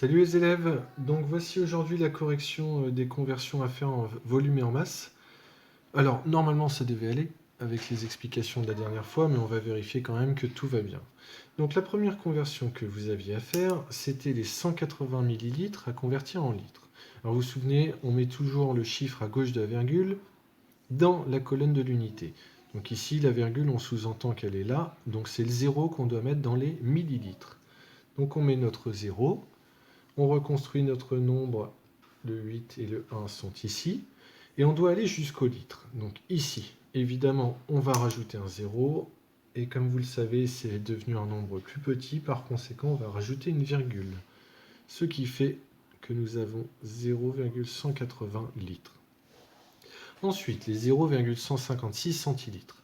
Salut les élèves, donc voici aujourd'hui la correction des conversions à faire en volume et en masse. Alors normalement ça devait aller avec les explications de la dernière fois, mais on va vérifier quand même que tout va bien. Donc la première conversion que vous aviez à faire, c'était les 180 millilitres à convertir en litres. Alors vous vous souvenez, on met toujours le chiffre à gauche de la virgule dans la colonne de l'unité. Donc ici la virgule, on sous-entend qu'elle est là, donc c'est le 0 qu'on doit mettre dans les millilitres. Donc on met notre 0. On reconstruit notre nombre, le 8 et le 1 sont ici, et on doit aller jusqu'au litre. Donc ici, évidemment, on va rajouter un 0, et comme vous le savez, c'est devenu un nombre plus petit, par conséquent, on va rajouter une virgule, ce qui fait que nous avons 0,180 litres. Ensuite, les 0,156 centilitres.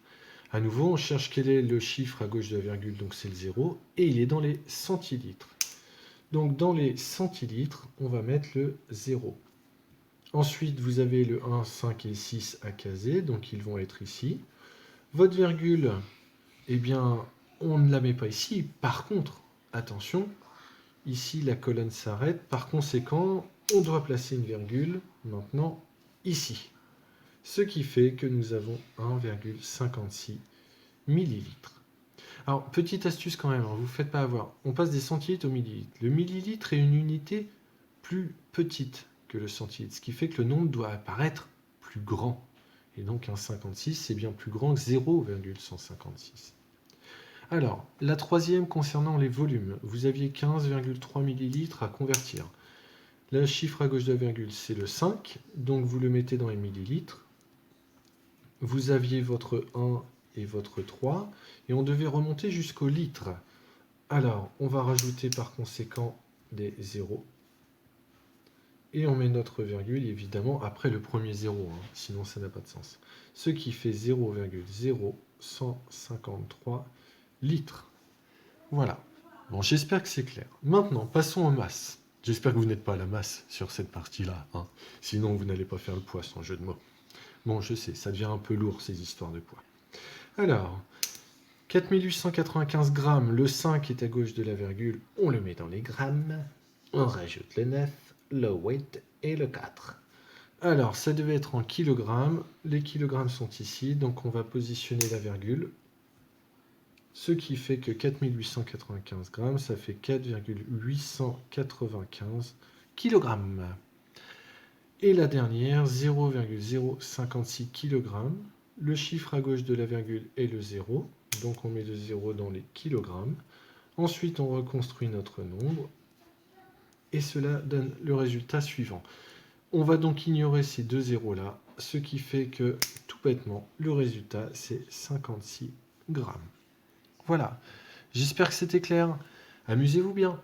À nouveau, on cherche quel est le chiffre à gauche de la virgule, donc c'est le 0, et il est dans les centilitres. Donc dans les centilitres, on va mettre le 0. Ensuite, vous avez le 1, 5 et 6 à caser, donc ils vont être ici. Votre virgule, eh bien, on ne la met pas ici. Par contre, attention, ici la colonne s'arrête. Par conséquent, on doit placer une virgule maintenant ici. Ce qui fait que nous avons 1,56 millilitres. Alors, petite astuce quand même, vous ne faites pas avoir. On passe des centilitres au millilitre. Le millilitre est une unité plus petite que le centilitre, ce qui fait que le nombre doit apparaître plus grand. Et donc un 56, c'est bien plus grand que 0,156. Alors, la troisième concernant les volumes. Vous aviez 15,3 millilitres à convertir. Le chiffre à gauche de la virgule, c'est le 5, donc vous le mettez dans les millilitres. Vous aviez votre 1 et votre 3, et on devait remonter jusqu'au litre. Alors, on va rajouter par conséquent des zéros. Et on met notre virgule, évidemment, après le premier zéro, hein, sinon ça n'a pas de sens. Ce qui fait 0,0153 litres. Voilà. Bon, j'espère que c'est clair. Maintenant, passons aux masses. J'espère que vous n'êtes pas à la masse sur cette partie-là, hein. Sinon vous n'allez pas faire le poids sans jeu de mots. Bon, je sais, ça devient un peu lourd ces histoires de poids. Alors, 4895 grammes, le 5 est à gauche de la virgule, on le met dans les grammes, on rajoute le 9, le 8 et le 4. Alors, ça devait être en kilogrammes, les kilogrammes sont ici, donc on va positionner la virgule, ce qui fait que 4895 grammes, ça fait 4,895 kilogrammes. Et la dernière, 0,056 kg. Le chiffre à gauche de la virgule est le 0, donc on met le 0 dans les kilogrammes. Ensuite, on reconstruit notre nombre, et cela donne le résultat suivant. On va donc ignorer ces deux zéros là, ce qui fait que, tout bêtement, le résultat, c'est 56 grammes. Voilà, j'espère que c'était clair. Amusez-vous bien.